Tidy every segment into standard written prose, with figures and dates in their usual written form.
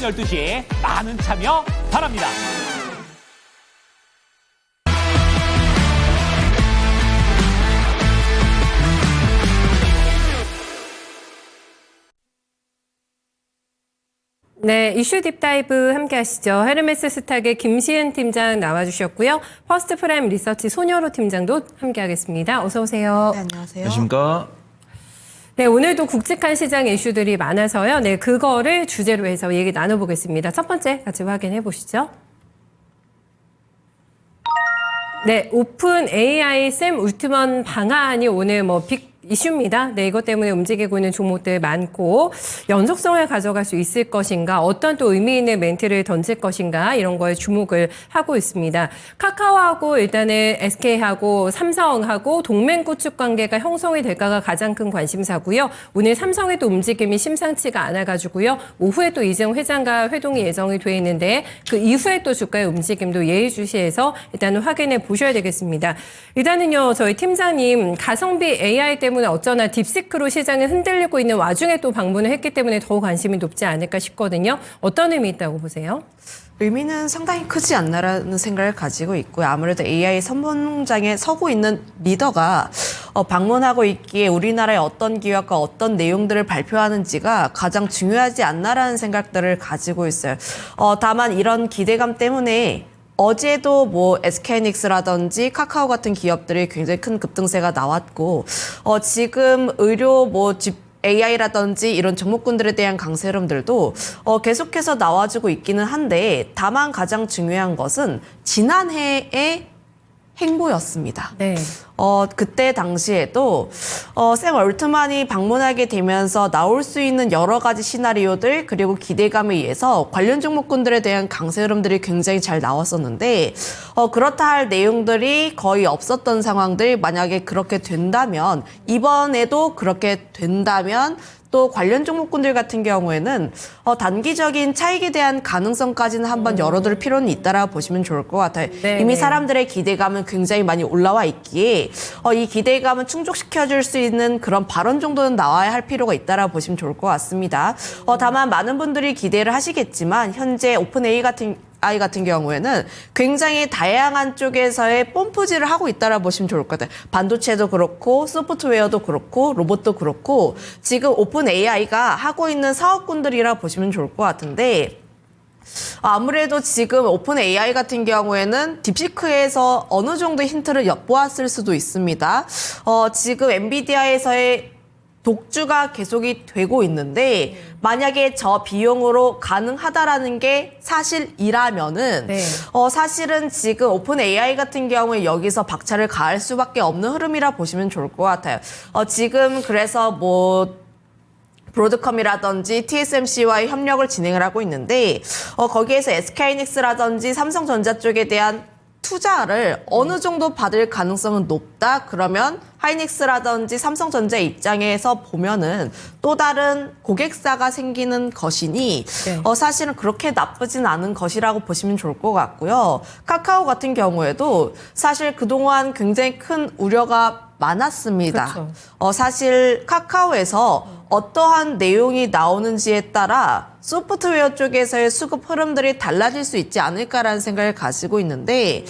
12시 많은 참여 바랍니다. 네, 이슈 딥다이브 함께 하시죠. 헤르메스 스탁의 김시은 팀장 나와주셨고요. 퍼스트프라임 리서치 손여로 팀장도 함께 하겠습니다. 어서 오세요. 네, 안녕하세요. 안녕하십니까? 네, 오늘도 굵직한 시장 이슈들이 많아서요. 네, 그거를 주제로 해서 얘기 나눠보겠습니다. 첫 번째 같이 확인해 보시죠. 네, 오픈 AI 샘 울트먼 방안이 오늘 빅 이슈입니다. 네, 이것 때문에 움직이고 있는 종목들 많고 연속성을 가져갈 수 있을 것인가, 어떤 또 의미 있는 멘트를 던질 것인가 이런 거에 주목을 하고 있습니다. 카카오하고 일단은 SK하고 삼성하고 동맹 구축 관계가 형성이 될까가 가장 큰 관심사고요. 오늘 삼성의 또 움직임이 심상치가 않아가지고요. 오후에 또 이재용 회장과 회동이 예정이 돼 있는데 그 이후에 또 주가의 움직임도 예의주시해서 일단은 확인해 보셔야 되겠습니다. 일단은요, 저희 팀장님 가성비 AI 때문에 어쩌나 딥시크로 시장이 흔들리고 있는 와중에 또 방문을 했기 때문에 더 관심이 높지 않을까 싶거든요. 어떤 의미 있다고 보세요? 의미는 상당히 크지 않나라는 생각을 가지고 있고요. 아무래도 AI 선봉장에 서고 있는 리더가 방문하고 있기에 우리나라의 어떤 기업과 어떤 내용들을 발표하는지가 가장 중요하지 않나라는 생각들을 가지고 있어요. 다만 이런 기대감 때문에 어제도 SK하이닉스라든지 카카오 같은 기업들이 굉장히 큰 급등세가 나왔고, 지금 의료 AI라든지 이런 종목군들에 대한 강세 흐름들도 계속해서 나와주고 있기는 한데, 다만 가장 중요한 것은 지난해의 행보였습니다. 네. 그때 당시에도 샘 얼트만이 방문하게 되면서 나올 수 있는 여러 가지 시나리오들 그리고 기대감에 의해서 관련 종목군들에 대한 강세 흐름들이 굉장히 잘 나왔었는데 그렇다 할 내용들이 거의 없었던 상황들, 만약에 그렇게 된다면, 이번에도 그렇게 된다면 또 관련 종목군들 같은 경우에는 단기적인 차익에 대한 가능성까지는 한번 열어둘 필요는 있다라고 보시면 좋을 것 같아요. 네, 이미 네. 사람들의 기대감은 굉장히 많이 올라와 있기에 이 기대감은 충족시켜줄 수 있는 그런 발언 정도는 나와야 할 필요가 있다라고 보시면 좋을 것 같습니다. 다만 많은 분들이 기대를 하시겠지만 현재 오픈 AI 같은 경우에는 굉장히 다양한 쪽에서의 뽐뿌질을 하고 있다라고 보시면 좋을 것 같아요. 반도체도 그렇고 소프트웨어도 그렇고 로봇도 그렇고 지금 오픈 AI가 하고 있는 사업군들이라 보시면 좋을 것 같은데, 아무래도 지금 오픈 AI 같은 경우에는 딥시크에서 어느 정도 힌트를 엿보았을 수도 있습니다. 지금 엔비디아에서의 독주가 계속이 되고 있는데, 만약에 저 비용으로 가능하다라는 게 사실이라면은 네. 사실은 지금 오픈 AI 같은 경우에 여기서 박차를 가할 수밖에 없는 흐름이라 보시면 좋을 것 같아요. 지금 그래서 브로드컴이라든지 TSMC와의 협력을 진행을 하고 있는데 거기에서 SK하이닉스라든지 삼성전자 쪽에 대한 투자를 어느 정도 받을 가능성은 높다. 그러면 하이닉스라든지 삼성전자 입장에서 보면은 또 다른 고객사가 생기는 것이니 네. 사실은 그렇게 나쁘진 않은 것이라고 보시면 좋을 것 같고요. 카카오 같은 경우에도 사실 그동안 굉장히 큰 우려가 많았습니다. 그렇죠. 사실 카카오에서 어떠한 내용이 나오는지에 따라 소프트웨어 쪽에서의 수급 흐름들이 달라질 수 있지 않을까라는 생각을 가지고 있는데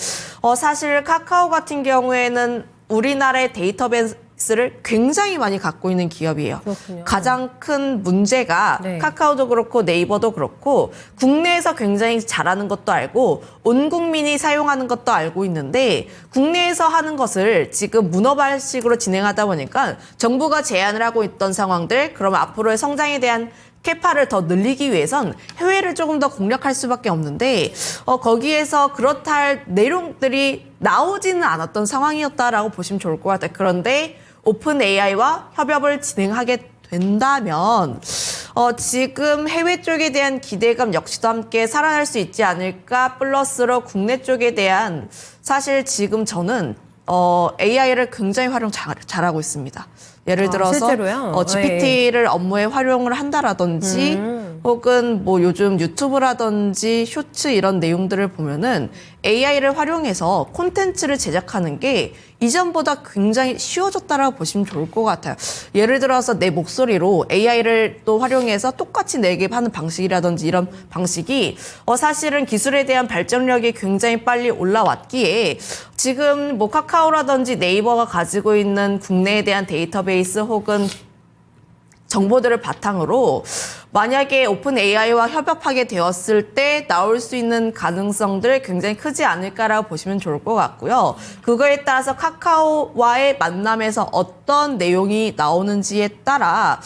사실 카카오 같은 경우에는 우리나라의 데이터베이스를 굉장히 많이 갖고 있는 기업이에요. 그렇군요. 가장 큰 문제가 네. 카카오도 그렇고 네이버도 그렇고 국내에서 굉장히 잘하는 것도 알고 온 국민이 사용하는 것도 알고 있는데 국내에서 하는 것을 지금 문어발식으로 진행하다 보니까 정부가 제한을 하고 있던 상황들, 그러면 앞으로의 성장에 대한 캐파를 더 늘리기 위해선 해외를 조금 더 공략할 수밖에 없는데 거기에서 그렇다 할 내용들이 나오지는 않았던 상황이었다라고 보시면 좋을 것 같아요. 그런데 오픈 AI와 협업을 진행하게 된다면 지금 해외 쪽에 대한 기대감 역시도 함께 살아날 수 있지 않을까, 플러스로 국내 쪽에 대한, 사실 지금 저는 AI를 굉장히 활용 잘하고 있습니다. 예를 들어서 실제로요? GPT를 업무에 활용을 한다라든지 혹은 뭐 요즘 유튜브라든지 쇼츠 이런 내용들을 보면은 AI를 활용해서 콘텐츠를 제작하는 게 이전보다 굉장히 쉬워졌다라고 보시면 좋을 것 같아요. 예를 들어서 내 목소리로 AI를 또 활용해서 똑같이 내게 하는 방식이라든지 이런 방식이 사실은 기술에 대한 발전력이 굉장히 빨리 올라왔기에 지금 뭐 카카오라든지 네이버가 가지고 있는 국내에 대한 데이터베이스 혹은 정보들을 바탕으로 만약에 오픈 AI와 협업하게 되었을 때 나올 수 있는 가능성들 굉장히 크지 않을까라고 보시면 좋을 것 같고요. 그거에 따라서 카카오와의 만남에서 어떤 내용이 나오는지에 따라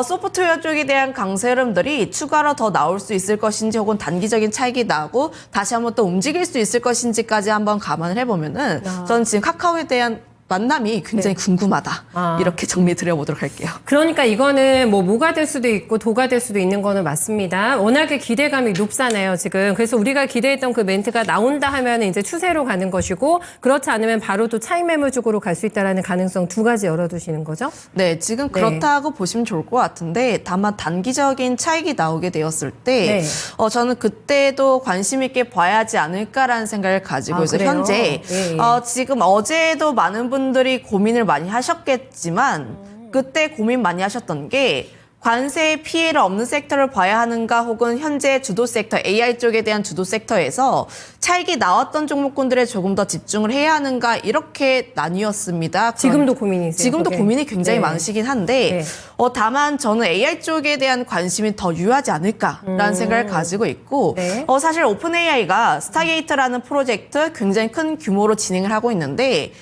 소프트웨어 쪽에 대한 강세 흐름들이 추가로 더 나올 수 있을 것인지 혹은 단기적인 차익이 나고 다시 한번 또 움직일 수 있을 것인지까지 한번 감안을 해보면은 저는 지금 카카오에 대한 만남이 굉장히 궁금하다. 이렇게 정리 드려보도록 할게요. 그러니까 이거는 뭐 모가 될 수도 있고 도가 될 수도 있는 거는 맞습니다. 워낙에 기대감이 높잖아요, 지금. 그래서 우리가 기대했던 그 멘트가 나온다 하면 이제 추세로 가는 것이고 그렇지 않으면 바로 또 차익 매물 쪽으로 갈 수 있다라는 가능성 두 가지 열어두시는 거죠? 네, 지금 그렇다고 보시면 좋을 것 같은데 다만 단기적인 차익이 나오게 되었을 때 저는 그때도 관심 있게 봐야 하지 않을까라는 생각을 가지고 있어요. 그래요? 현재 지금 어제도 많은 분들이 고민을 많이 하셨겠지만 그때 고민 많이 하셨던 게 관세의 피해를 없는 섹터를 봐야 하는가 혹은 현재 주도 섹터, AI 쪽에 대한 주도 섹터에서 차익이 나왔던 종목군들에 조금 더 집중을 해야 하는가 이렇게 나뉘었습니다. 지금도 고민이세요? 지금도 그게? 고민이 굉장히 네. 많으시긴 한데 다만 저는 AI 쪽에 대한 관심이 더 유효하지 않을까라는 생각을 가지고 있고 사실 오픈 AI가 스타게이트라는 프로젝트 굉장히 큰 규모로 진행을 하고 있는데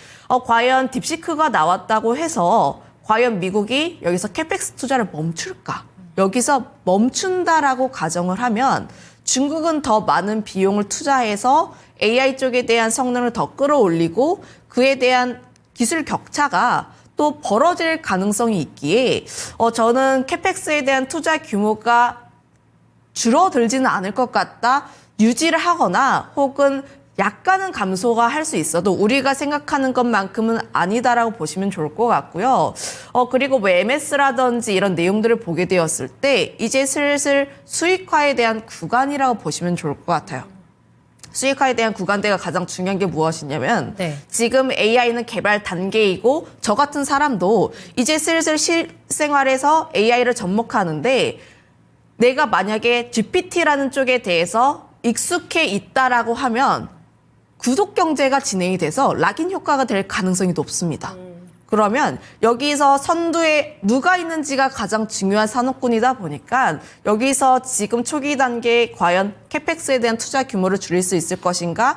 과연 딥시크가 나왔다고 해서 과연 미국이 여기서 캐펙스 투자를 멈출까? 여기서 멈춘다라고 가정을 하면 중국은 더 많은 비용을 투자해서 AI 쪽에 대한 성능을 더 끌어올리고 그에 대한 기술 격차가 또 벌어질 가능성이 있기에 저는 캐펙스에 대한 투자 규모가 줄어들지는 않을 것 같다. 유지를 하거나 혹은 약간은 감소가 할 수 있어도 우리가 생각하는 것만큼은 아니다라고 보시면 좋을 것 같고요. 그리고 뭐 MS라든지 이런 내용들을 보게 되었을 때 이제 슬슬 수익화에 대한 구간이라고 보시면 좋을 것 같아요. 수익화에 대한 구간대가 가장 중요한 게 무엇이냐면 지금 AI는 개발 단계이고 저 같은 사람도 이제 슬슬 실생활에서 AI를 접목하는데 내가 만약에 GPT라는 쪽에 대해서 익숙해 있다라고 하면 구독 경제가 진행이 돼서 락인 효과가 될 가능성이 높습니다. 그러면 여기서 선두에 누가 있는지가 가장 중요한 산업군이다 보니까 여기서 지금 초기 단계에 과연 캐펙스에 대한 투자 규모를 줄일 수 있을 것인가?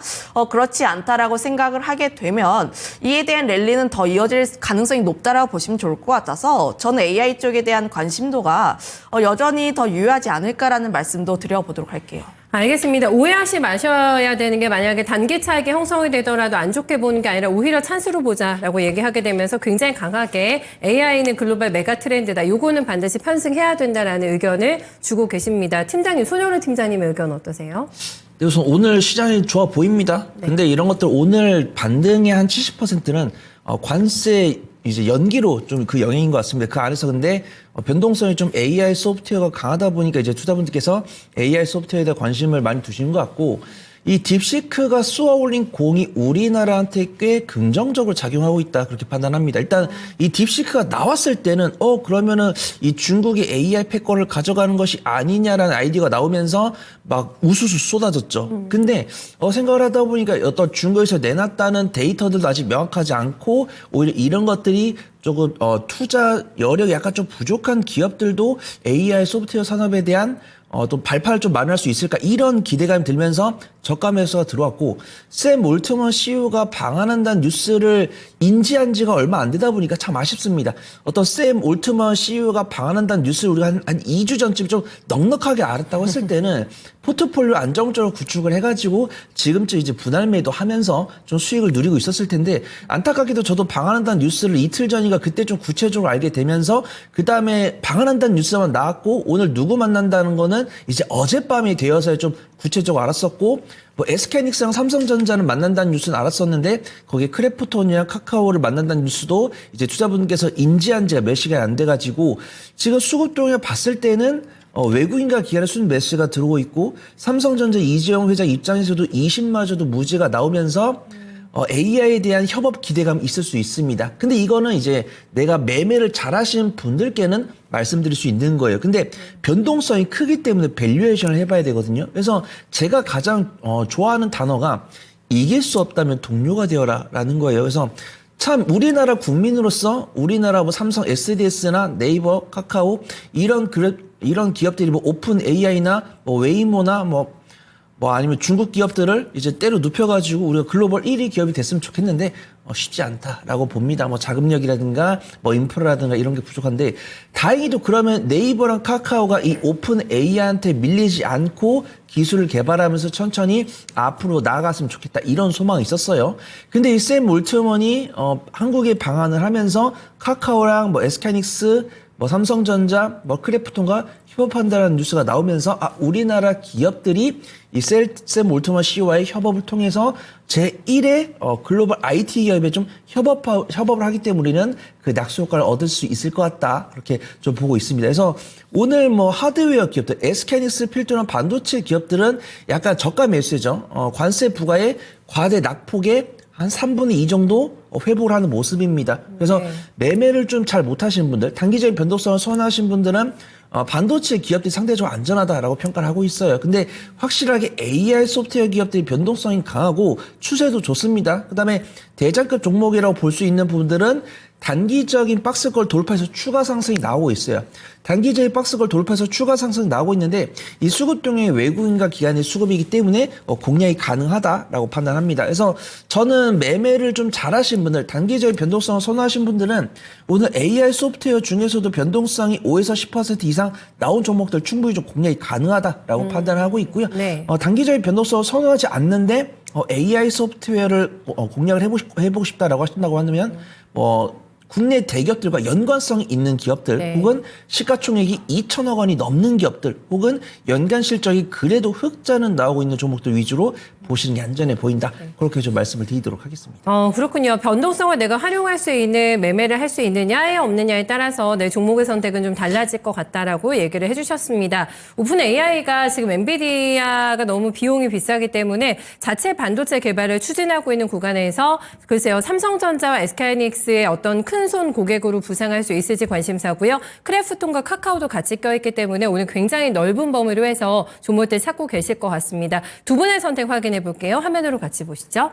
그렇지 않다라고 생각을 하게 되면 이에 대한 랠리는 더 이어질 가능성이 높다라고 보시면 좋을 것 같아서 저는 AI 쪽에 대한 관심도가 여전히 더 유효하지 않을까라는 말씀도 드려보도록 할게요. 알겠습니다. 오해하지 마셔야 되는 게 만약에 단기 차익이 형성이 되더라도 안 좋게 보는 게 아니라 오히려 찬스로 보자라고 얘기하게 되면서 굉장히 강하게 AI는 글로벌 메가 트렌드다. 요거는 반드시 편승해야 된다라는 의견을 주고 계십니다. 팀장님, 손효론 팀장님의 의견 어떠세요? 우선 오늘 시장이 좋아 보입니다. 근데 이런 것들 오늘 반등의 한 70%는 관세 이제 연기로 좀 그 영향인 것 같습니다. 그 안에서 근데 변동성이 좀 AI 소프트웨어가 강하다 보니까 이제 투자분들께서 AI 소프트웨어에 대한 관심을 많이 두시는 것 같고 이 딥시크가 쏘아올린 공이 우리나라한테 꽤 긍정적으로 작용하고 있다 그렇게 판단합니다. 일단 이 딥시크가 나왔을 때는 그러면은 이 중국이 AI 패권을 가져가는 것이 아니냐라는 아이디어가 나오면서 막 우수수 쏟아졌죠. 근데 생각을 하다 보니까 어떤 중국에서 내놨다는 데이터들도 아직 명확하지 않고 오히려 이런 것들이 조금 투자 여력이 약간 좀 부족한 기업들도 AI 소프트웨어 산업에 대한 또 발판을 좀 마련할 수 있을까 이런 기대감이 들면서 저가 매수가 들어왔고 샘 올트먼 CEO가 방한한다는 뉴스를 인지한 지가 얼마 안 되다 보니까 참 아쉽습니다. 어떤 샘 올트먼 CEO가 방한한다는 뉴스를 우리가 한 2주 전쯤 좀 넉넉하게 알았다고 했을 때는 포트폴리오 안정적으로 구축을 해가지고 지금쯤 이제 분할 매도 하면서 좀 수익을 누리고 있었을 텐데 안타깝게도 저도 방한한다는 뉴스를 이틀 전인가 그때 좀 구체적으로 알게 되면서 그 다음에 방한한다는 뉴스만 나왔고 오늘 누구 만난다는 거는 이제 어젯밤이 되어서 좀 구체적으로 알았었고 뭐 SK하이닉스랑 삼성전자는 만난다는 뉴스는 알았었는데 거기에 크래프톤이랑 카카오를 만난다는 뉴스도 이제 투자분께서 인지한 지가 몇 시간 안 돼가지고 지금 수급 동향 봤을 때는 외국인과 기관의 순 매수가 들어오고 있고 삼성전자 이재용 회장 입장에서도 20마저도 무죄가 나오면서 AI에 대한 협업 기대감이 있을 수 있습니다. 근데 이거는 이제 내가 매매를 잘하시는 분들께는 말씀드릴 수 있는 거예요. 근데 변동성이 크기 때문에 밸류에이션을 해봐야 되거든요. 그래서 제가 가장 좋아하는 단어가 이길 수 없다면 동료가 되어라라는 거예요. 그래서 참 우리나라 국민으로서 우리나라 뭐 삼성 SDS나 네이버, 카카오 이런 기업들이 뭐 오픈 AI나 뭐 웨이모나 뭐 아니면 중국 기업들을 이제 때로 눕혀가지고 우리가 글로벌 1위 기업이 됐으면 좋겠는데 쉽지 않다라고 봅니다. 뭐 자금력이라든가 뭐 인프라라든가 이런 게 부족한데 다행히도 그러면 네이버랑 카카오가 이 오픈 AI한테 밀리지 않고 기술을 개발하면서 천천히 앞으로 나아갔으면 좋겠다 이런 소망이 있었어요. 근데 이 샘 올트먼이 한국에 방한을 하면서 카카오랑 뭐 SK하이닉스 뭐 삼성전자, 뭐 크래프톤과 협업한다는 뉴스가 나오면서 우리나라 기업들이 이 샘 올트먼 CEO와의 협업을 통해서 제1의 글로벌 IT 기업에 좀 협업을 하기 때문에 우리는 그 낙수 효과를 얻을 수 있을 것 같다. 그렇게 좀 보고 있습니다. 그래서 오늘 뭐 하드웨어 기업들, SK하이닉스 필두나 반도체 기업들은 약간 저가 매수죠. 관세 부과의 과대 낙폭에 한 3분의 2 정도 회복을 하는 모습입니다. 그래서 매매를 좀 잘 못하시는 분들, 단기적인 변동성을 선호하시는 분들은 반도체 기업들이 상대적으로 안전하다라고 평가를 하고 있어요. 근데 확실하게 AI 소프트웨어 기업들이 변동성이 강하고 추세도 좋습니다. 그다음에 대장급 종목이라고 볼 수 있는 부분들은 단기적인 박스권 돌파해서 추가 상승이 나오고 있어요. 단기적인 박스권 돌파해서 추가 상승이 나오고 있는데 이 수급동의 외국인과 기관의 수급이기 때문에 공략이 가능하다라고 판단합니다. 그래서 저는 매매를 좀 잘하신 분들, 단기적인 변동성을 선호하신 분들은 오늘 AI 소프트웨어 중에서도 변동성이 5에서 10% 이상 나온 종목들 충분히 좀 공략이 가능하다라고 판단하고 있고요. 네. 단기적인 변동성을 선호하지 않는데 AI 소프트웨어를 공략을 해보고 싶다라고 하신다고 하면 국내 대기업들과 연관성이 있는 기업들 네. 혹은 시가총액이 2천억 원이 넘는 기업들 혹은 연간 실적이 그래도 흑자는 나오고 있는 종목들 위주로 보시는 게 안전해 보인다. 그렇게 좀 말씀을 드리도록 하겠습니다. 그렇군요. 변동성을 내가 활용할 수 있는 매매를 할 수 있느냐에 없느냐에 따라서 내 종목의 선택은 좀 달라질 것 같다라고 얘기를 해주셨습니다. 오픈 AI가 지금 엔비디아가 너무 비용이 비싸기 때문에 자체 반도체 개발을 추진하고 있는 구간에서 글쎄요, 삼성전자와 SK하이닉스의 어떤 큰손 고객으로 부상할 수 있을지 관심사고요. 크래프톤과 카카오도 같이 껴있기 때문에 오늘 굉장히 넓은 범위로 해서 종목들 찾고 계실 것 같습니다. 두 분의 선택 확인해 볼게요. 화면으로 같이 보시죠.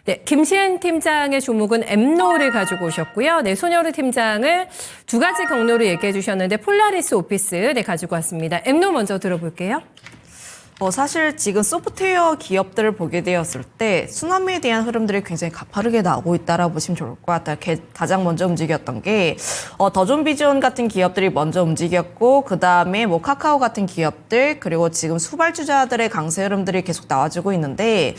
네, 김시은 팀장의 종목은 엠노를 가지고 오셨고요. 네, 손여루 팀장을 두 가지 경로로 얘기해 주셨는데 폴라리스 오피스 네, 가지고 왔습니다. 엠노 먼저 들어볼게요. 사실 지금 소프트웨어 기업들을 보게 되었을 때 수남에 대한 흐름들이 굉장히 가파르게 나오고 있다라고 보시면 좋을 것 같아요. 가장 먼저 움직였던 게 더존비전 같은 기업들이 먼저 움직였고 그다음에 뭐 카카오 같은 기업들 그리고 지금 수발주자들의 강세 흐름들이 계속 나와주고 있는데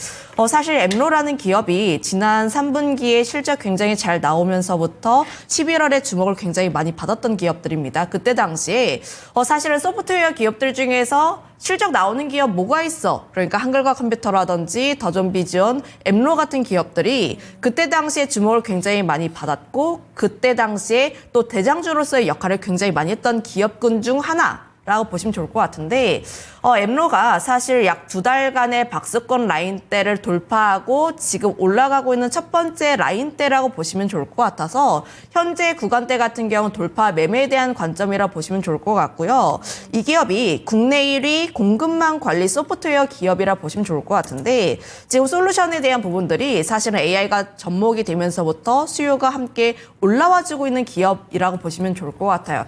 사실 엠로라는 기업이 지난 3분기에 실적 굉장히 잘 나오면서부터 11월에 주목을 굉장히 많이 받았던 기업들입니다. 그때 당시에 사실은 소프트웨어 기업들 중에서 실적 나오는 기업 뭐가 있어? 그러니까 한글과 컴퓨터라든지 더존비전, 엠로 같은 기업들이 그때 당시에 주목을 굉장히 많이 받았고 그때 당시에 또 대장주로서의 역할을 굉장히 많이 했던 기업군 중 하나라고 보시면 좋을 것 같은데 엠로가 사실 약 2달간의 박스권 라인대를 돌파하고 지금 올라가고 있는 첫 번째 라인대라고 보시면 좋을 것 같아서 현재 구간대 같은 경우는 돌파 매매에 대한 관점이라 보시면 좋을 것 같고요. 이 기업이 국내 1위 공급망 관리 소프트웨어 기업이라 보시면 좋을 것 같은데 지금 솔루션에 대한 부분들이 사실은 AI가 접목이 되면서부터 수요가 함께 올라와주고 있는 기업이라고 보시면 좋을 것 같아요.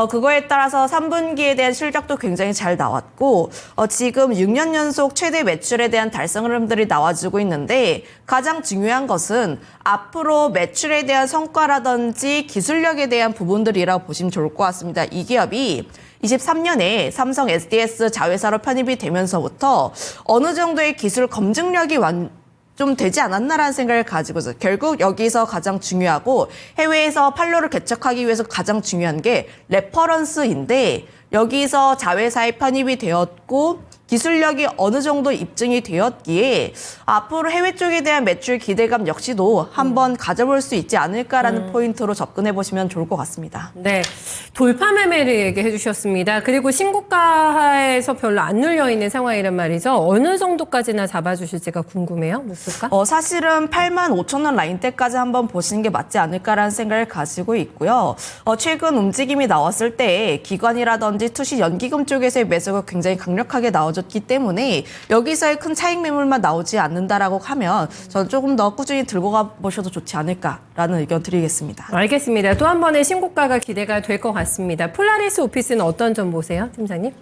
그거에 따라서 3분기에 대한 실적도 굉장히 잘 나왔고 지금 6년 연속 최대 매출에 대한 달성 흐름들이 나와주고 있는데 가장 중요한 것은 앞으로 매출에 대한 성과라든지 기술력에 대한 부분들이라고 보시면 좋을 것 같습니다. 이 기업이 23년에 삼성 SDS 자회사로 편입이 되면서부터 어느 정도의 기술 검증력이 좀 되지 않았나라는 생각을 가지고 있어요. 결국 여기서 가장 중요하고 해외에서 판로를 개척하기 위해서 가장 중요한 게 레퍼런스인데 여기서 자회사에 편입이 되었고 기술력이 어느 정도 입증이 되었기에 앞으로 해외 쪽에 대한 매출 기대감 역시도 한번 가져볼 수 있지 않을까라는 포인트로 접근해 보시면 좋을 것 같습니다. 네, 돌파 매매를 얘기해 주셨습니다. 그리고 신고가에서 별로 안 눌려 있는 상황이란 말이죠. 어느 정도까지나 잡아주실지가 궁금해요, 목표가? 사실은 85,000원 라인대까지 한번 보시는 게 맞지 않을까라는 생각을 가지고 있고요. 최근 움직임이 나왔을 때 기관이라든지 투시 연기금 쪽에서의 매수가 굉장히 강력하게 나와줬기 때문에 여기서의 큰 차익 매물만 나오지 않는다라고 하면 저는 조금 더 꾸준히 들고 가보셔도 좋지 않을까라는 의견 드리겠습니다. 알겠습니다. 또 한 번의 신고가가 기대가 될 것 같습니다. 폴라리스 오피스는 어떤 점 보세요, 팀장님?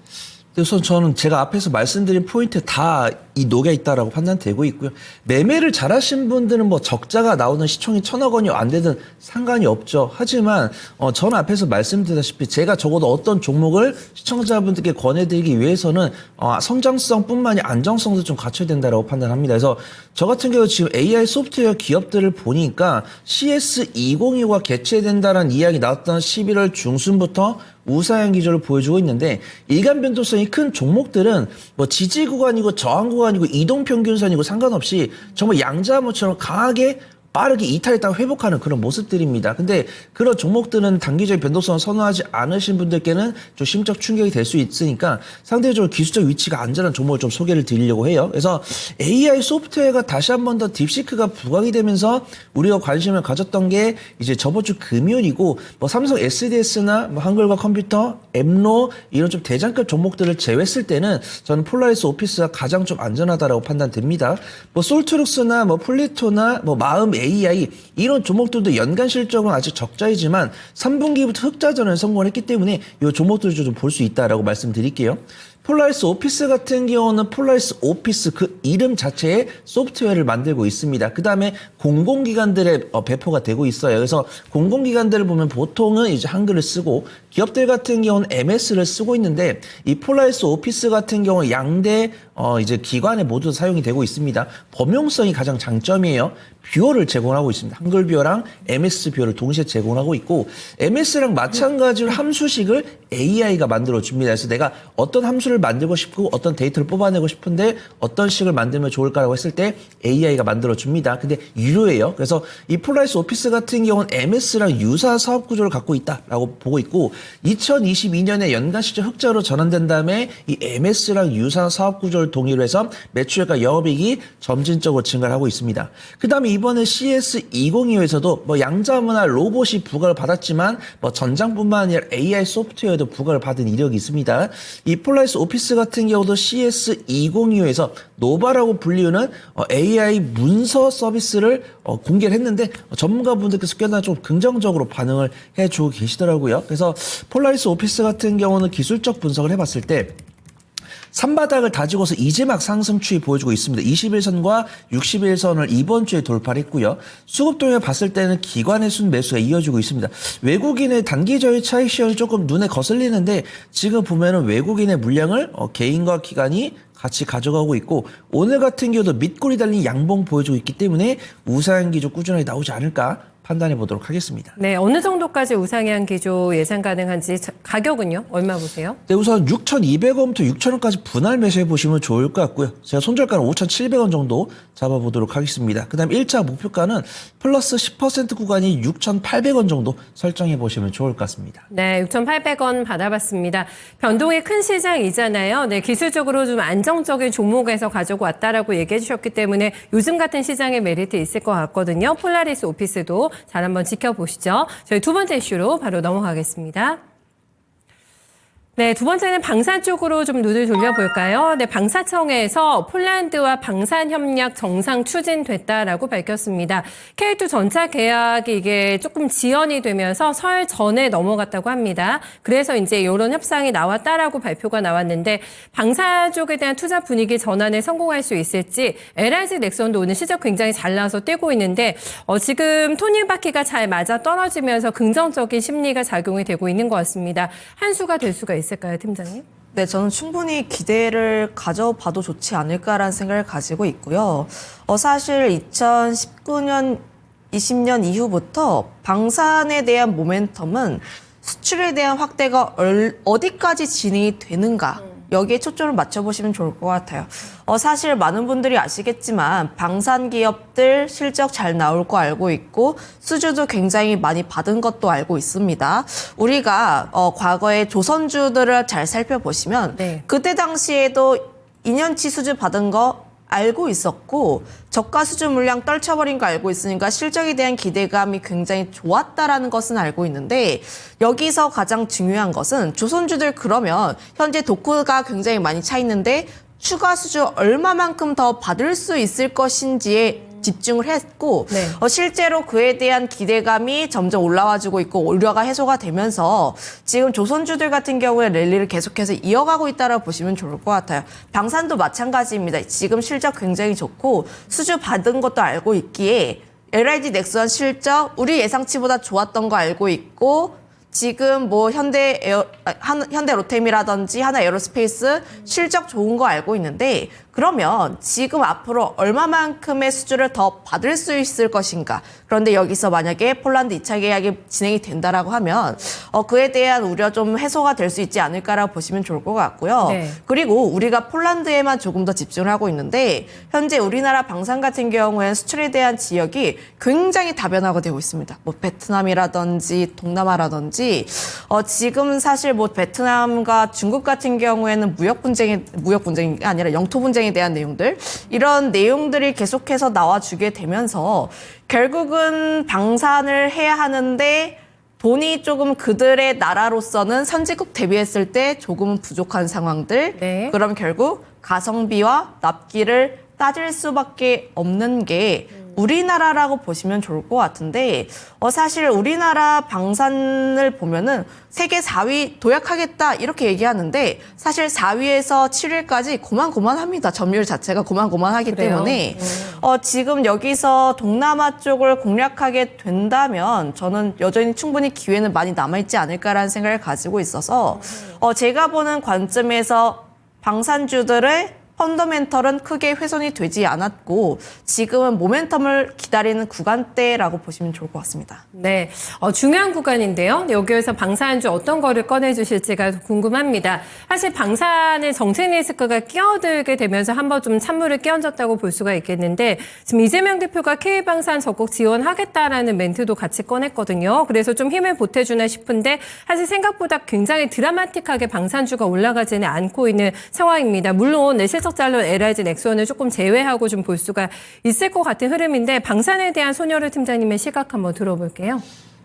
그래서 저는 제가 앞에서 말씀드린 포인트 다 이 녹여 있다라고 판단되고 있고요. 매매를 잘하신 분들은 뭐 적자가 나오는 시총이 1,000억 원이 안 되든 상관이 없죠. 하지만 저는 앞에서 말씀드렸다시피 제가 적어도 어떤 종목을 시청자분들께 권해드리기 위해서는 성장성뿐만이 안정성도 좀 갖춰야 된다라고 판단합니다. 그래서 저 같은 경우 지금 AI 소프트웨어 기업들을 보니까 CS2025가 개최된다는 이야기 나왔던 11월 중순부터 우상향 기조를 보여주고 있는데 일간 변동성이 큰 종목들은 뭐 지지 구간이고 저항 구간이고 이동 평균선이고 상관없이 정말 양자모처럼 강하게 빠르게 이탈했다가 회복하는 그런 모습들입니다. 근데 그런 종목들은 단기적인 변동성을 선호하지 않으신 분들께는 좀 심적 충격이 될 수 있으니까 상대적으로 기술적 위치가 안전한 종목을 좀 소개를 드리려고 해요. 그래서 AI 소프트웨어가 다시 한 번 더 딥시크가 부각이 되면서 우리가 관심을 가졌던 게 이제 저번 주 금요일이고 뭐 삼성 SDS나 뭐 한글과 컴퓨터, 엠로 이런 좀 대장급 종목들을 제외했을 때는 저는 폴라리스 오피스가 가장 좀 안전하다라고 판단됩니다. 뭐 솔트룩스나 뭐 플리토나 뭐 마음 AI 이런 종목들도 연간 실적은 아직 적자이지만 3분기부터 흑자전을 성공했기 때문에 이 종목들을 좀 볼 수 있다라고 말씀드릴게요. 폴라리스 오피스 같은 경우는 폴라리스 오피스 그 이름 자체의 소프트웨어를 만들고 있습니다. 그 다음에 공공기관들의 배포가 되고 있어요. 그래서 공공기관들을 보면 보통은 이제 한글을 쓰고 기업들 같은 경우는 MS를 쓰고 있는데 이 폴라리스 오피스 같은 경우 양대 이제 기관에 모두 사용이 되고 있습니다. 범용성이 가장 장점이에요. 뷰어를 제공하고 있습니다. 한글 뷰어랑 MS 뷰어를 동시에 제공하고 있고 MS랑 마찬가지로 함수식을 AI가 만들어 줍니다. 그래서 내가 어떤 함수를 만들고 싶고 어떤 데이터를 뽑아내고 싶은데 어떤 식을 만들면 좋을까라고 했을 때 AI가 만들어 줍니다. 근데 유료예요. 그래서 이 폴라리스 오피스 같은 경우는 MS랑 유사 사업 구조를 갖고 있다라고 보고 있고 2022년에 연간 실적 흑자로 전환된 다음에 이 MS랑 유사 사업 구조를 동의로 해서 매출과 영업이익이 점진적으로 증가를 하고 있습니다. 그 다음에 이번에 CS2025에서도 뭐 양자문화 로봇이 부각을 받았지만 뭐 전장뿐만 아니라 AI 소프트웨어도 부각을 받은 이력이 있습니다. 이 폴라리스 오피스 같은 경우도 CS2025에서 노바라고 불리우는 AI 문서 서비스를 공개를 했는데 전문가분들께서 꽤나 좀 긍정적으로 반응을 해주고 계시더라고요. 그래서 폴라리스 오피스 같은 경우는 기술적 분석을 해봤을 때 산바닥을 다지고서 이제 막 상승 추이 보여주고 있습니다. 21선과 61선을 이번 주에 돌파를 했고요. 수급동에 봤을 때는 기관의 순 매수가 이어지고 있습니다. 외국인의 단기적인 차익 시험이 조금 눈에 거슬리는데 지금 보면은 외국인의 물량을 개인과 기관이 같이 가져가고 있고 오늘 같은 경우도 밑골이 달린 양봉 보여주고 있기 때문에 우상향 기조 꾸준하게 나오지 않을까 판단해 보도록 하겠습니다. 네, 어느 정도까지 우상향 기조 예상 가능한지 가격은요? 얼마 보세요? 네, 우선 6,200원부터 6,000원까지 분할 매수해 보시면 좋을 것 같고요. 제가 손절가는 5,700원 정도 잡아보도록 하겠습니다. 그 다음 1차 목표가는 플러스 10% 구간이 6,800원 정도 설정해 보시면 좋을 것 같습니다. 네, 6,800원 받아봤습니다. 변동이 큰 시장이잖아요. 네, 기술적으로 좀 안정적인 종목에서 가지고 왔다라고 얘기해 주셨기 때문에 요즘 같은 시장에 메리트 있을 것 같거든요. 폴라리스 오피스도 잘 한번 지켜보시죠. 저희 두 번째 이슈로 바로 넘어가겠습니다. 네, 두 번째는 방산 쪽으로 좀 눈을 돌려볼까요? 네, 방사청에서 폴란드와 방산 협력 정상 추진됐다라고 밝혔습니다. K2 전차 계약이 이게 조금 지연이 되면서 설 전에 넘어갔다고 합니다. 그래서 이제 이런 협상이 나왔다라고 발표가 나왔는데 방사 쪽에 대한 투자 분위기 전환에 성공할 수 있을지 LRG 넥슨도 오늘 시적 굉장히 잘 나와서 뛰고 있는데 지금 토닝바퀴가 잘 맞아 떨어지면서 긍정적인 심리가 작용이 되고 있는 것 같습니다. 한 수가 될 수가 있을까요, 팀장님? 네, 저는 충분히 기대를 가져봐도 좋지 않을까라는 생각을 가지고 있고요. 사실 2019년, 20년 이후부터 방산에 대한 모멘텀은 수출에 대한 확대가 어디까지 진행이 되는가 여기에 초점을 맞춰보시면 좋을 것 같아요. 사실 많은 분들이 아시겠지만 방산 기업들 실적 잘 나올 거 알고 있고 수주도 굉장히 많이 받은 것도 알고 있습니다. 우리가 과거에 조선주들을 잘 살펴보시면 네. 그때 당시에도 2년치 수주 받은 거 알고 있었고 저가 수주 물량 떨쳐버린 거 알고 있으니까 실적에 대한 기대감이 굉장히 좋았다라는 것은 알고 있는데 여기서 가장 중요한 것은 조선주들 그러면 현재 독후가 굉장히 많이 차 있는데 추가 수주 얼마만큼 더 받을 수 있을 것인지에 집중을 했고 네. 실제로 그에 대한 기대감이 점점 올라와주고 있고 우려가 해소가 되면서 지금 조선주들 같은 경우에 랠리를 계속해서 이어가고 있다고 보시면 좋을 것 같아요. 방산도 마찬가지입니다. 지금 실적 굉장히 좋고 수주 받은 것도 알고 있기에 LIG 넥스원 실적 우리 예상치보다 좋았던 거 알고 있고 지금 뭐 현대 로템이라든지 하나 에어로스페이스 실적 좋은 거 알고 있는데 그러면 지금 앞으로 얼마만큼의 수주를 더 받을 수 있을 것인가. 그런데 여기서 만약에 폴란드 2차 계약이 진행이 된다라고 하면 그에 대한 우려 좀 해소가 될 수 있지 않을까라고 보시면 좋을 것 같고요. 네. 그리고 우리가 폴란드에만 조금 더 집중을 하고 있는데 현재 우리나라 방산 같은 경우에는 수출에 대한 지역이 굉장히 다변화가 되고 있습니다. 뭐 베트남이라든지 동남아라든지 지금 사실 뭐 베트남과 중국 같은 경우에는 무역 분쟁이 아니라 영토 분쟁에 대한 내용들 이런 내용들이 계속해서 나와주게 되면서 결국은 방산을 해야 하는데 돈이 조금 그들의 나라로서는 선진국 대비했을 때 조금은 부족한 상황들. 네. 그럼 결국 가성비와 납기를 따질 수밖에 없는 게 우리나라라고 보시면 좋을 것 같은데 사실 우리나라 방산을 보면은 세계 4위 도약하겠다 이렇게 얘기하는데 사실 4위에서 7위까지 고만고만합니다. 점유율 자체가 고만고만하기 그래요? 때문에 지금 여기서 동남아 쪽을 공략하게 된다면 저는 여전히 충분히 기회는 많이 남아있지 않을까라는 생각을 가지고 있어서 제가 보는 관점에서 방산주들의 펀더멘털은 크게 훼손이 되지 않았고 지금은 모멘텀을 기다리는 구간대라고 보시면 좋을 것 같습니다. 네, 중요한 구간인데요. 여기에서 방산주 어떤 거를 꺼내주실지가 궁금합니다. 사실 방산의 정책 리스크가 끼어들게 되면서 한번 좀 찬물을 끼얹었다고 볼 수가 있겠는데 지금 이재명 대표가 K방산 적극 지원하겠다라는 멘트도 같이 꺼냈거든요. 그래서 좀 힘을 보태주나 싶은데 사실 생각보다 굉장히 드라마틱하게 방산주가 올라가지는 않고 있는 상황입니다. 물론 내 실적잘로 LIG 넥스원을 조금 제외하고 좀 볼 수가 있을 것 같은 흐름인데 방산에 대한 손여루 팀장님의 시각 한번 들어볼게요.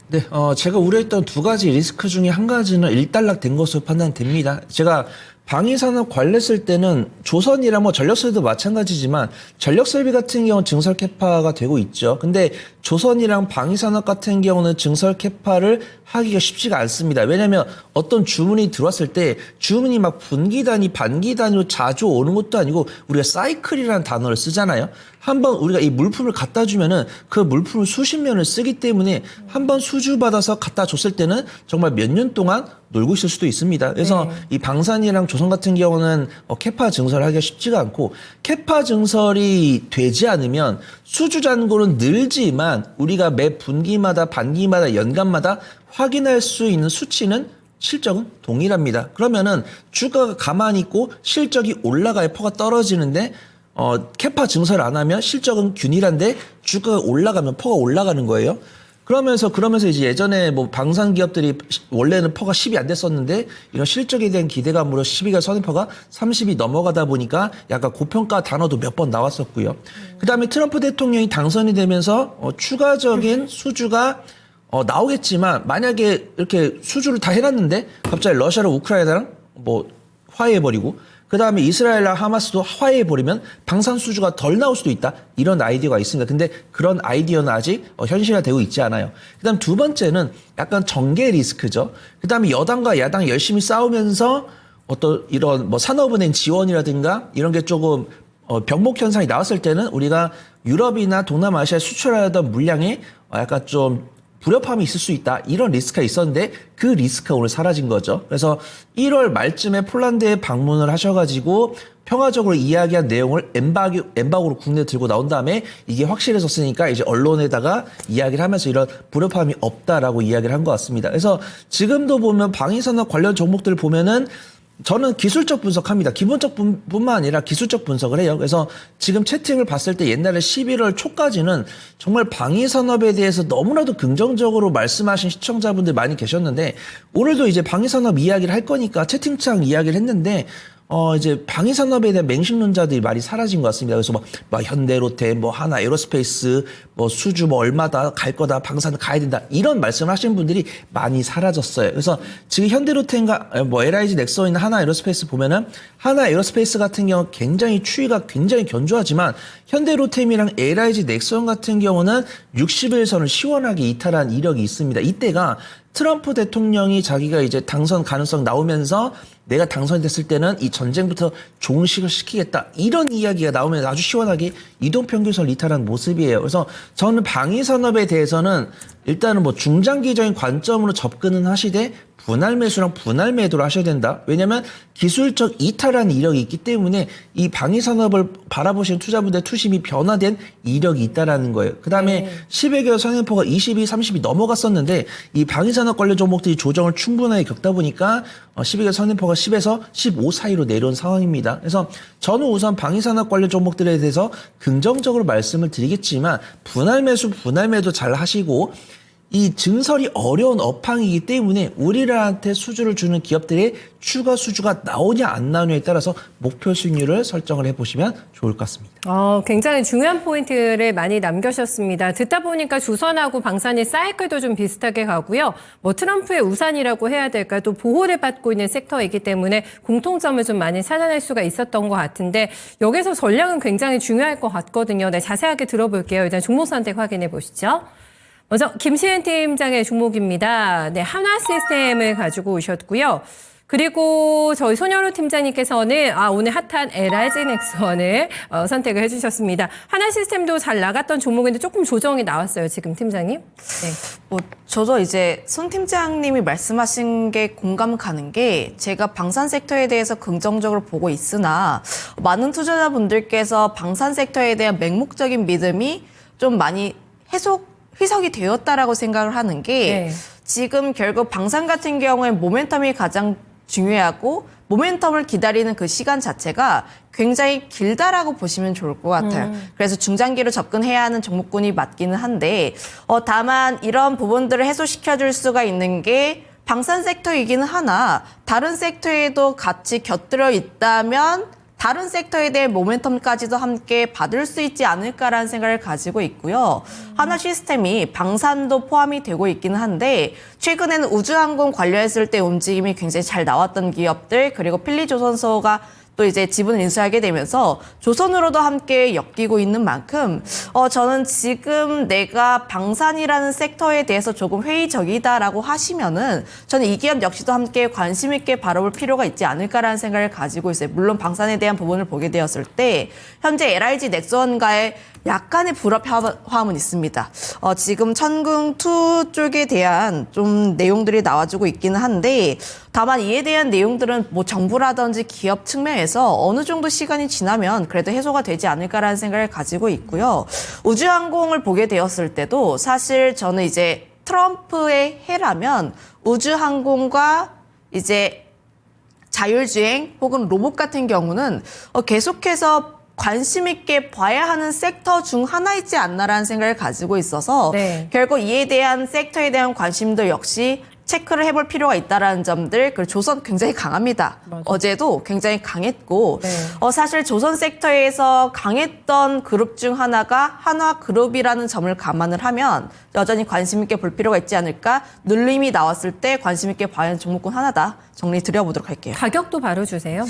네, 제가 우려했던 두 가지 리스크 중에 한 가지는 일단락된 것으로 판단됩니다. 제가 방위산업 관리했을 때는 조선이랑 뭐 전력설비도 마찬가지지만 전력설비 같은 경우는 증설 캐파가 되고 있죠. 근데 조선이랑 방위산업 같은 경우는 증설 캐파를 하기가 쉽지가 않습니다. 왜냐하면 어떤 주문이 들어왔을 때 주문이 막 분기 단위, 반기 단위로 자주 오는 것도 아니고 우리가 사이클이라는 단어를 쓰잖아요. 한번 우리가 이 물품을 갖다 주면은 그 물품을 수십 년을 쓰기 때문에 한번 수주받아서 갖다 줬을 때는 정말 몇 년 동안 놀고 있을 수도 있습니다. 그래서 이 방산이랑 조선 같은 경우는 캐파 증설을 하기가 쉽지가 않고 캐파 증설이 되지 않으면 수주 잔고는 늘지만 우리가 매 분기마다 반기마다 연간마다 확인할 수 있는 수치는 실적은 동일합니다. 그러면은 주가가 가만히 있고 실적이 올라가야 퍼가 떨어지는데 캐파 증설 안 하면 실적은 균일한데 주가가 올라가면 퍼가 올라가는 거예요. 그러면서 이제 예전에 뭐 방산 기업들이 원래는 퍼가 10이 안 됐었는데 이런 실적에 대한 기대감으로 12가 선행퍼가 30이 넘어가다 보니까 약간 고평가 단어도 몇 번 나왔었고요. 그다음에 트럼프 대통령이 당선이 되면서 추가적인 수주가 나오겠지만 만약에 이렇게 수주를 다 해놨는데 갑자기 러시아랑 우크라이나랑 뭐 화해해버리고 그다음에 이스라엘과 하마스도 화해해버리면 방산 수주가 덜 나올 수도 있다. 이런 아이디어가 있습니다. 근데 그런 아이디어는 아직 현실화되고 있지 않아요. 그다음 두 번째는 약간 정계 리스크죠. 그다음에 여당과 야당 열심히 싸우면서 어떤 이런 뭐 산업은행 지원이라든가 이런 게 조금 병목 현상이 나왔을 때는 우리가 유럽이나 동남아시아에 수출하던 물량에 약간 좀 불협화음이 있을 수 있다. 이런 리스크가 있었는데 그 리스크가 오늘 사라진 거죠. 그래서 1월 말쯤에 폴란드에 방문을 하셔가지고 평화적으로 이야기한 내용을 엠바고로 국내에 들고 나온 다음에 이게 확실해졌으니까 이제 언론에다가 이야기를 하면서 이런 불협화음이 없다라고 이야기를 한 것 같습니다. 그래서 지금도 보면 방위산업 관련 종목들을 보면은 저는 기술적 분석합니다. 기본적 뿐만 아니라 기술적 분석을 해요. 그래서 지금 채팅을 봤을 때 옛날에 11월 초까지는 정말 방위 산업에 대해서 너무나도 긍정적으로 말씀하신 시청자분들 많이 계셨는데 오늘도 이제 방위 산업 이야기를 할 거니까 채팅창 이야기를 했는데 이제 방위 산업에 대한 맹신론자들이 많이 사라진 것 같습니다. 그래서 뭐 현대로테, 뭐 하나 에어로스페이스, 뭐 수주 뭐 얼마다 갈 거다, 방사능 가야 된다 이런 말씀을 하시는 분들이 많이 사라졌어요. 그래서 지금 현대로테인가 뭐 LIG 넥슨이나 하나 에어로스페이스 보면은 하나 에어로스페이스 같은 경우 굉장히 추이가 굉장히 견조하지만 현대로템이랑 LIG 넥슨 같은 경우는 60일선을 시원하게 이탈한 이력이 있습니다. 이때가 트럼프 대통령이 자기가 이제 당선 가능성 나오면서 내가 당선이 됐을 때는 이 전쟁부터 종식을 시키겠다. 이런 이야기가 나오면 아주 시원하게 이동평균선을 이탈한 모습이에요. 그래서 저는 방위산업에 대해서는 일단은 뭐 중장기적인 관점으로 접근은 하시되 분할 매수랑 분할 매도를 하셔야 된다. 왜냐하면 기술적 이탈한 이력이 있기 때문에 이 방위산업을 바라보시는 투자분들의 투심이 변화된 이력이 있다라는 거예요. 그 다음에 10여 선행포가 22, 30이 넘어갔었는데 이 방위산업 관련 종목들이 조정을 충분하게 겪다 보니까 10여 선행포가 10에서 15 사이로 내려온 상황입니다. 그래서 저는 우선 방위산업 관련 종목들에 대해서 긍정적으로 말씀을 드리겠지만 분할 매수, 분할 매도 잘 하시고 이 증설이 어려운 업황이기 때문에 우리들한테 수주를 주는 기업들의 추가 수주가 나오냐 안 나오냐에 따라서 목표 수익률을 설정을 해보시면 좋을 것 같습니다. 굉장히 중요한 포인트를 많이 남겨주셨습니다. 듣다 보니까 조선하고 방산의 사이클도 좀 비슷하게 가고요. 뭐 트럼프의 우산이라고 해야 될까 또 보호를 받고 있는 섹터이기 때문에 공통점을 좀 많이 찾아낼 수가 있었던 것 같은데 여기서 전략은 굉장히 중요할 것 같거든요. 네, 자세하게 들어볼게요. 일단 종목 선택 확인해 보시죠. 먼저 김시은 팀장의 종목입니다. 네, 한화 시스템을 가지고 오셨고요. 그리고 저희 손현우 팀장님께서는 오늘 핫한 LIG 넥슨을 선택을 해주셨습니다. 한화 시스템도 잘 나갔던 종목인데 조금 조정이 나왔어요, 지금 팀장님. 네. 뭐 저도 이제 손 팀장님이 말씀하신 게 공감 가는 게 제가 방산 섹터에 대해서 긍정적으로 보고 있으나 많은 투자자분들께서 방산 섹터에 대한 맹목적인 믿음이 좀 많이 희석이 되었다라고 생각을 하는 게 지금 결국 방산 같은 경우에 모멘텀이 가장 중요하고 모멘텀을 기다리는 그 시간 자체가 굉장히 길다라고 보시면 좋을 것 같아요. 그래서 중장기로 접근해야 하는 종목군이 맞기는 한데 다만 이런 부분들을 해소시켜줄 수가 있는 게 방산 섹터이기는 하나 다른 섹터에도 같이 곁들여 있다면 다른 섹터에 대한 모멘텀까지도 함께 받을 수 있지 않을까라는 생각을 가지고 있고요. 한화 시스템이 방산도 포함이 되고 있기는 한데 최근에는 우주항공 관련했을 때 움직임이 굉장히 잘 나왔던 기업들 그리고 필리조선소가 또 이제 지분을 인수하게 되면서 조선으로도 함께 엮이고 있는 만큼 저는 지금 내가 방산이라는 섹터에 대해서 조금 회의적이다라고 하시면은 저는 이 기업 역시도 함께 관심 있게 바라볼 필요가 있지 않을까라는 생각을 가지고 있어요. 물론 방산에 대한 부분을 보게 되었을 때 현재 LIG 넥슨과의 약간의 불합화음은 있습니다. 지금 천궁2 쪽에 대한 좀 내용들이 나와주고 있기는 한데 다만 이에 대한 내용들은 뭐 정부라든지 기업 측면에서 어느 정도 시간이 지나면 그래도 해소가 되지 않을까라는 생각을 가지고 있고요. 우주항공을 보게 되었을 때도 사실 저는 이제 트럼프의 해라면 우주항공과 이제 자율주행 혹은 로봇 같은 경우는 계속해서 관심 있게 봐야 하는 섹터 중 하나이지 않나라는 생각을 가지고 있어서 결국 이에 대한 섹터에 대한 관심도 역시 체크를 해볼 필요가 있다라는 점들. 그리고 조선 굉장히 강합니다. 맞아. 어제도 굉장히 강했고 사실 조선 섹터에서 강했던 그룹 중 하나가 한화그룹이라는 점을 감안을 하면 여전히 관심 있게 볼 필요가 있지 않을까. 눌림이 나왔을 때 관심 있게 봐야 하는 종목군 하나다. 정리 드려보도록 할게요. 가격도 바로 주세요.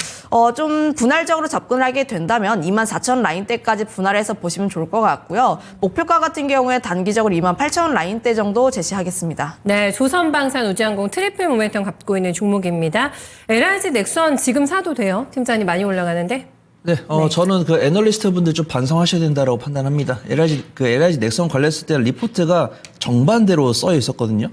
좀 분할적으로 접근을 하게 된다면 24,000원 라인대까지 분할해서 보시면 좋을 것 같고요. 목표가 같은 경우에 단기적으로 28,000원 라인대 정도 제시하겠습니다. 네, 조선방산 우주항공 트리플 모멘텀 갖고 있는 종목입니다. LIG 넥슨 지금 사도 돼요? 팀장님 많이 올라가는데? 네, 저는 그 애널리스트 분들 좀 반성하셔야 된다라고 판단합니다. LIG 넥슨 관련했을 때 리포트가 정반대로 써 있었거든요.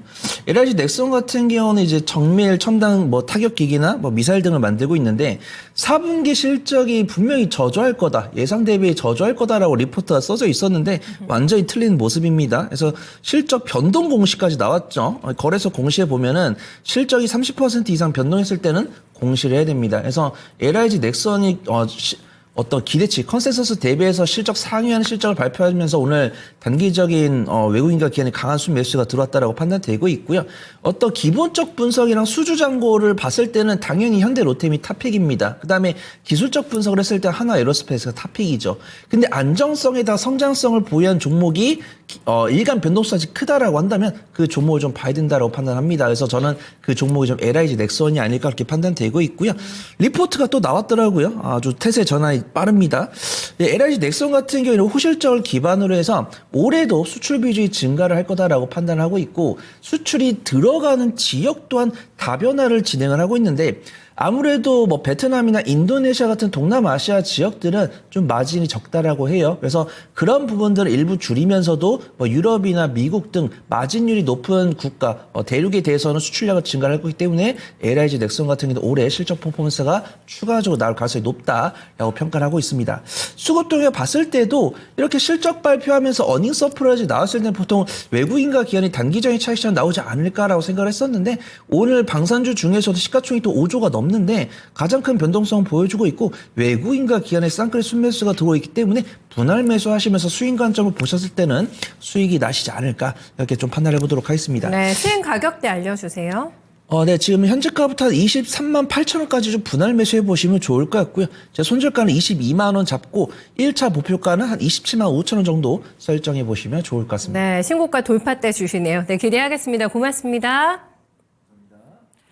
LIG 넥슨 같은 경우는 이제 정밀 첨단 뭐 타격기기나 뭐 미사일 등을 만들고 있는데 4분기 실적이 분명히 저조할 거다. 예상 대비 저조할 거다라고 리포트가 써져 있었는데 완전히 틀린 모습입니다. 그래서 실적 변동 공시까지 나왔죠. 거래소 공시에 보면은 실적이 30% 이상 변동했을 때는 공시를 해야 됩니다. 그래서 LIG 넥슨이 어떤 기대치, 컨센서스 대비해서 실적 상회하는 실적을 발표하면서 오늘 단기적인 외국인과 기관의 강한 순매수가 들어왔다라고 판단되고 있고요. 어떤 기본적 분석이랑 수주 잔고를 봤을 때는 당연히 현대 로템이 탑픽입니다. 그다음에 기술적 분석을 했을 때 하나 에어로스페이스가 탑픽이죠. 근데 안정성에다 성장성을 보유한 종목이 일간 변동성이 크다라고 한다면 그 종목을 좀 봐야 된다라고 판단합니다. 그래서 저는 그 종목이 좀 LIG 넥슨이 아닐까 그렇게 판단되고 있고요. 리포트가 또 나왔더라고요. 아주 태세 전환이 빠릅니다. LIG 넥슨 같은 경우에는 호실적을 기반으로 해서 올해도 수출 비중이 증가를 할 거다라고 판단하고 있고 수출이 들어가는 지역 또한 다변화를 진행을 하고 있는데 아무래도 뭐 베트남이나 인도네시아 같은 동남아시아 지역들은 좀 마진이 적다라고 해요. 그래서 그런 부분들을 일부 줄이면서도 뭐 유럽이나 미국 등 마진율이 높은 국가, 대륙에 대해서는 수출량을 증가할 거기 때문에 LIG 넥슨 같은 경우도 올해 실적 퍼포먼스가 추가적으로 나올 가능성이 높다라고 평가를 하고 있습니다. 수급통에 봤을 때도 이렇게 실적 발표하면서 어닝 서프라이즈 나왔을 때는 보통 외국인과 기관이 단기적인 차익 시장 나오지 않을까라고 생각을 했었는데 오늘 방산주 중에서도 시가총액이 또 5조가 넘는데 가장 큰 변동성을 보여주고 있고 외국인과 기관의 쌍끌이 순매수가 들어오고 있기 때문에 분할 매수하시면서 수익 관점을 보셨을 때는 수익이 나시지 않을까 이렇게 좀 판단해 보도록 하겠습니다. 네, 수행 가격대 알려주세요. 네, 지금 현재가부터 한 23만 8천 원까지 좀 분할 매수해 보시면 좋을 것 같고요. 제 손절가는 22만 원 잡고 1차 목표가는 한 27만 5천 원 정도 설정해 보시면 좋을 것 같습니다. 네, 신고가 돌파 때 주시네요. 네, 기대하겠습니다. 고맙습니다.